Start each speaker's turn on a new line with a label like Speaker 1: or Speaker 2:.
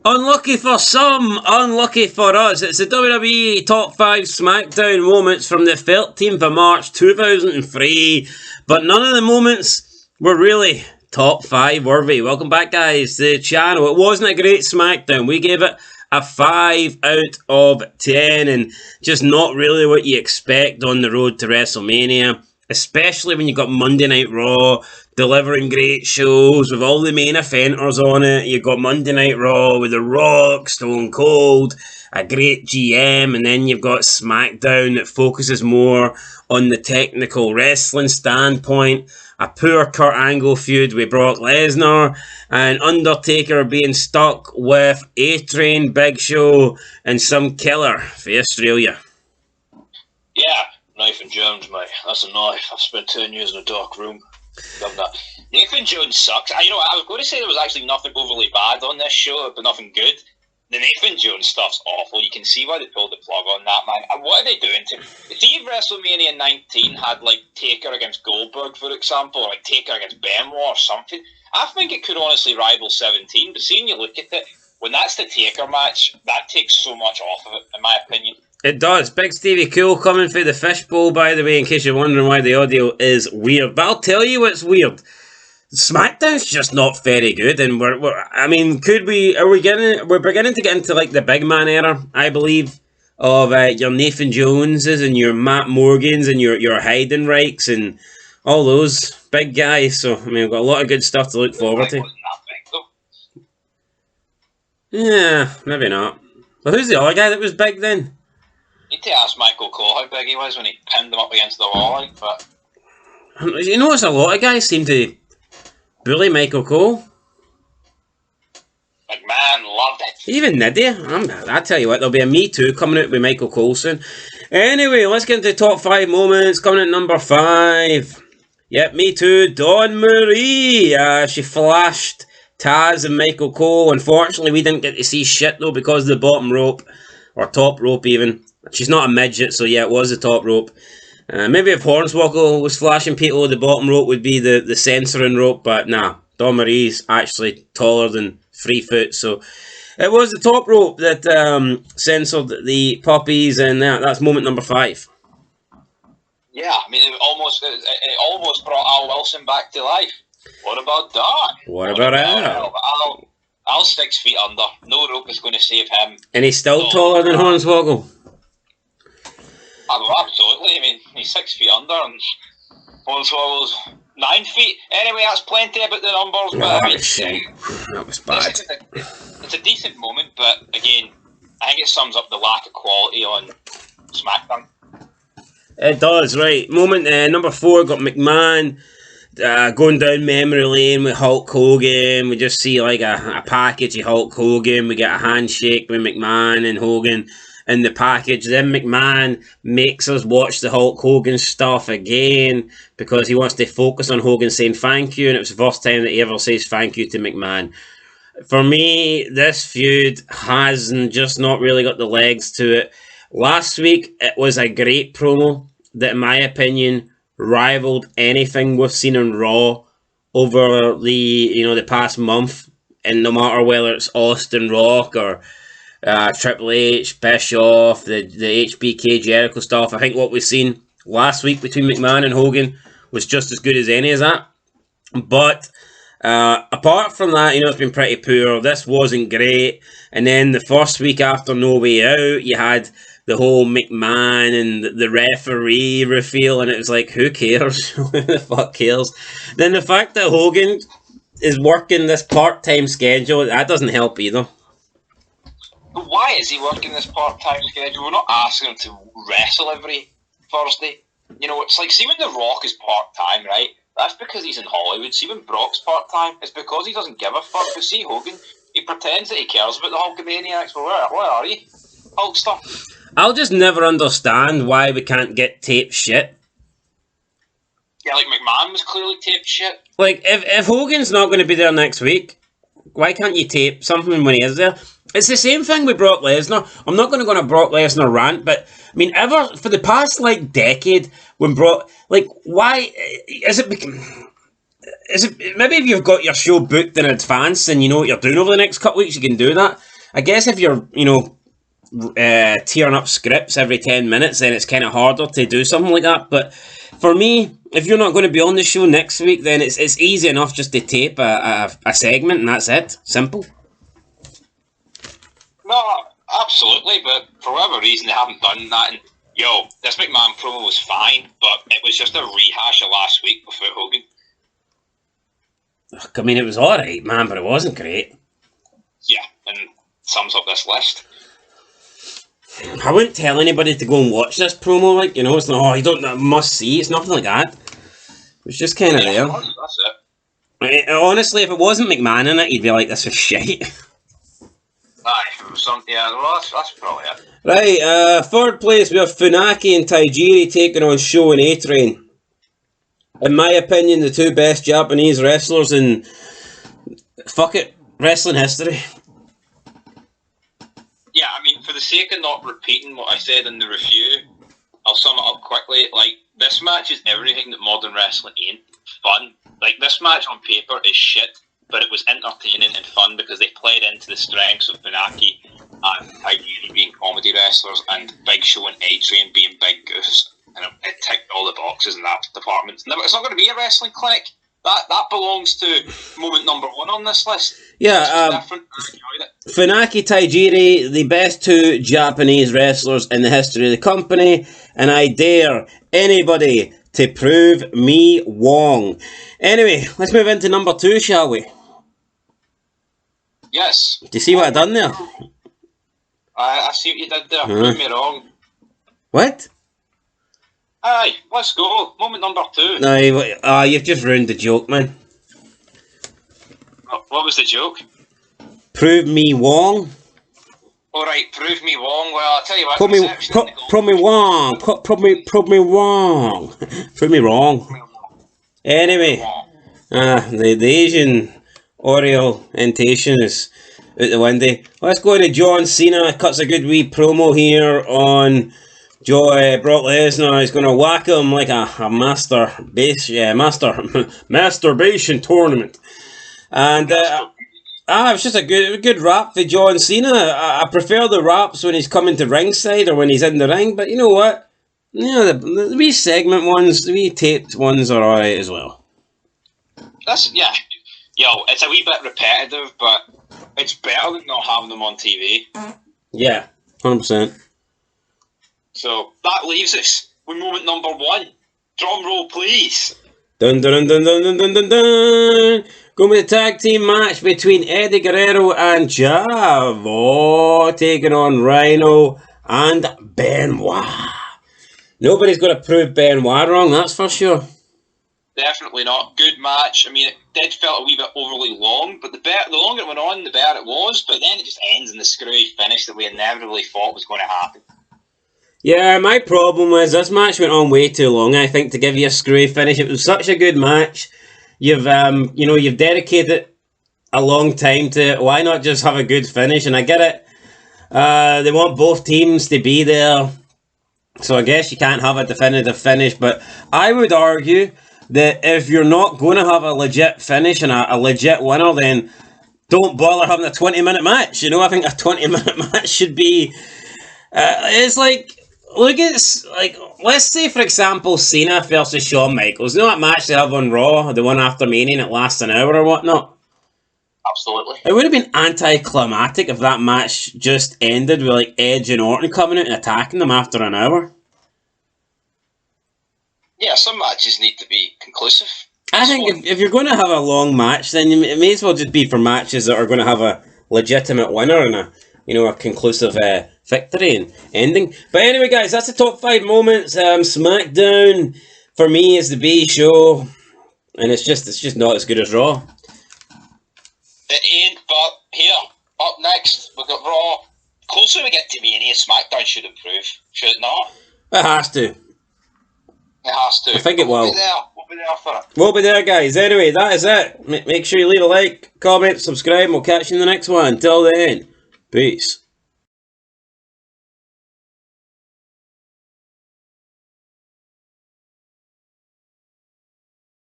Speaker 1: Unlucky for some, unlucky for us. It's the WWE Top 5 SmackDown moments from the 13th of March 2003. But none of the moments were really top 5 worthy. Welcome back, guys, to the channel. It wasn't a great SmackDown. We gave it a 5 out of 10. And just not really what you expect on the road to WrestleMania. Especially when you've got Monday Night Raw delivering great shows with all the main eventers on it. You've got Monday Night Raw with The Rock, Stone Cold, a great GM, and then you've got SmackDown that focuses more on the technical wrestling standpoint. A poor Kurt Angle feud with Brock Lesnar, and Undertaker being stuck with A-Train, Big Show, and some killer for Australia.
Speaker 2: Yeah. Knife and Jones, mate. That's a knife. I've spent 10 years in a dark room. Love that. Nathan Jones sucks. I was going to say there was actually nothing overly bad on this show, but nothing good. The Nathan Jones stuff's awful. You can see why they pulled the plug on that, man. And what are they doing to... See if WrestleMania 19 had, like, Taker against Goldberg, for example, or, like, Taker against Benoit or something. I think it could honestly rival 17, but seeing you look at it, when that's the Taker match, that takes so much off of it, in my opinion.
Speaker 1: It does. Big Stevie Cool coming through the fishbowl, by the way, in case you're wondering why the audio is weird. But I'll tell you what's weird. SmackDown's just not very good, and we're beginning to get into like the big man era, I believe, of your Nathan Joneses and your Matt Morgans and your Heidenreichs and all those big guys. So I mean, we've got a lot of good stuff to look forward to. Yeah, maybe not. But who's the other guy that was big then?
Speaker 2: You need to ask Michael Cole how big he was when he pinned him up against the wall, like, but...
Speaker 1: You notice a lot of guys seem to bully Michael Cole.
Speaker 2: McMahon loved it.
Speaker 1: Even Nidia. I tell you what, there'll be a Me Too coming out with Michael Cole soon. Anyway, let's get into the top 5 moments. Coming at number 5. Yep, Me Too, Dawn Marie. She flashed Taz and Michael Cole. Unfortunately, we didn't get to see shit, though, because of the bottom rope. Or top rope, even. She's not a midget, so yeah, it was the top rope. Maybe if Hornswoggle was flashing people, the bottom rope would be the censoring rope, but nah, Dawn Marie's actually taller than 3 foot, so it was the top rope that censored the puppies, and that's moment number 5.
Speaker 2: Yeah, I mean, it almost brought Al Wilson back to life. What about Dawn?
Speaker 1: What about Al?
Speaker 2: Al's 6 feet under. No rope is going to save him.
Speaker 1: And he's still taller than Hornswoggle.
Speaker 2: Oh, absolutely. I mean, he's 6 feet under, and Hornswoggle's 9 feet. Anyway, that's plenty about the numbers. But I mean,
Speaker 1: that was bad.
Speaker 2: It's a decent moment, but again, I think it sums up the lack of quality on SmackDown.
Speaker 1: It does, right. Moment number 4 got McMahon going down memory lane with Hulk Hogan. We just see like a package of Hulk Hogan. We get a handshake with McMahon and Hogan in the package. Then McMahon makes us watch the Hulk Hogan stuff again because he wants to focus on Hogan saying thank you, and it was the first time that he ever says thank you to McMahon. For me, this feud hasn't just not really got the legs to it. Last week, it was a great promo that, in my opinion, rivaled anything we've seen on Raw over the past month, and no matter whether it's Austin Rock or Triple H, Bischoff, the HBK Jericho stuff. I think what we've seen last week between McMahon and Hogan was just as good as any of that. But apart from that, it's been pretty poor. This wasn't great. And then the first week after No Way Out, you had the whole McMahon and the referee reveal, and it was like, who cares? Who the fuck cares? Then the fact that Hogan is working this part-time schedule, that doesn't help either.
Speaker 2: But why is he working this part-time schedule? We're not asking him to wrestle every Thursday. It's like, see when The Rock is part-time, right? That's because he's in Hollywood. See when Brock's part-time, it's because he doesn't give a fuck. But see Hogan, he pretends that he cares about the Hulkamaniacs. Well, where are you, Hulkster?
Speaker 1: I'll just never understand why we can't get taped shit.
Speaker 2: Yeah, like McMahon was clearly taped shit.
Speaker 1: Like, if Hogan's not going to be there next week, why can't you tape something when he is there? It's the same thing with Brock Lesnar. I'm not going to go on a Brock Lesnar rant, but I mean, for the past decade, when Brock, why is it? Maybe if you've got your show booked in advance and you know what you're doing over the next couple of weeks, you can do that. I guess if you're, tearing up scripts every 10 minutes, then it's kind of harder to do something like that. But for me, if you're not going to be on the show next week, then it's easy enough just to tape a segment and that's it. Simple.
Speaker 2: No, absolutely, but for whatever reason they haven't done that. And this McMahon promo was fine, but it was just a rehash of last week without Hogan.
Speaker 1: I mean, it was alright, man, but it wasn't great.
Speaker 2: Yeah, and sums up this list.
Speaker 1: I wouldn't tell anybody to go and watch this promo, it's not, you don't must see, it's nothing like that. It was just kind of there.
Speaker 2: That's
Speaker 1: it. Honestly, if it wasn't McMahon in it, you'd be like, this is shite.
Speaker 2: Aye, that's probably it.
Speaker 1: Right, third place, we have Funaki and Tajiri taking on Sho and A-Train. In my opinion, the two best Japanese wrestlers in, wrestling history.
Speaker 2: Yeah, I mean, for the sake of not repeating what I said in the review, I'll sum it up quickly. This match is everything that modern wrestling ain't. Fun. This match on paper is shit, but it was entertaining and fun because they played into the strengths of Funaki and Tajiri being comedy wrestlers and Big Show and A-Train being big goose. And it ticked all the boxes in that department. Now, it's not going to be a wrestling clinic. That belongs to moment number 1 on this list.
Speaker 1: Yeah,
Speaker 2: different. I enjoyed it.
Speaker 1: Funaki, Tajiri, the best two Japanese wrestlers in the history of the company, and I dare anybody to prove me wrong. Anyway, let's move into number 2, shall we?
Speaker 2: Yes.
Speaker 1: Do you see what I done there?
Speaker 2: I see what you did there. Prove me wrong.
Speaker 1: What?
Speaker 2: Aye, let's go. Moment number 2.
Speaker 1: No, you've just ruined the joke, man.
Speaker 2: What was the joke?
Speaker 1: Prove me wrong.
Speaker 2: Alright, prove me wrong. Well, I'll tell you what.
Speaker 1: Prove me wrong. Prove me wrong. Prove me wrong. Anyway, the Asian orientation is out the window. Let's go to John Cena. Cuts a good wee promo here on Brock Lesnar. He's going to whack him like a masturbation tournament. And it was just a good rap for John Cena. I prefer the raps when he's coming to ringside or when he's in the ring, but you know what? The wee segment ones, the wee taped ones are alright as well.
Speaker 2: It's a wee bit repetitive, but it's better than not having them on TV.
Speaker 1: Yeah, 100%.
Speaker 2: So that leaves us with moment number 1. Drum roll, please.
Speaker 1: Dun dun dun dun dun dun dun dun. Going with the tag team match between Eddie Guerrero and Chavo taking on Rhino and Benoit. Nobody's going to prove Benoit wrong, that's for sure.
Speaker 2: Definitely not. Good match. I mean, it did feel a wee bit overly long, but the longer it went on, the better it was. But then it just ends in the screwy finish that we inevitably thought was going to happen.
Speaker 1: Yeah, my problem was this match went on way too long, I think, to give you a screwy finish. It was such a good match. You've dedicated a long time to it. Why not just have a good finish? And I get it. They want both teams to be there. So I guess you can't have a definitive finish. But I would argue that if you're not going to have a legit finish and a legit winner, then don't bother having a 20-minute match. I think a 20-minute match should be... it's like... Look at let's say, for example, Cena versus Shawn Michaels. You know that match they have on Raw, the one after Mania, and it lasts an hour or whatnot?
Speaker 2: Absolutely.
Speaker 1: It would have been anticlimactic if that match just ended with Edge and Orton coming out and attacking them after an hour.
Speaker 2: Yeah, some matches need to be conclusive.
Speaker 1: I think if you're going to have a long match, then it may as well just be for matches that are going to have a legitimate winner and a conclusive victory and ending. But anyway, guys, that's the top 5 moments. SmackDown for me is the B show, and it's just not as good as Raw.
Speaker 2: It ain't, but here, up next, we've got Raw. Closer we get to Mania, SmackDown should improve, should it not?
Speaker 1: It has to.
Speaker 2: It has to.
Speaker 1: I think it will.
Speaker 2: We'll be there for it.
Speaker 1: We'll be there, guys. Anyway, that is it. Make sure you leave a like, comment, subscribe, and we'll catch you in the next one. Until then, peace.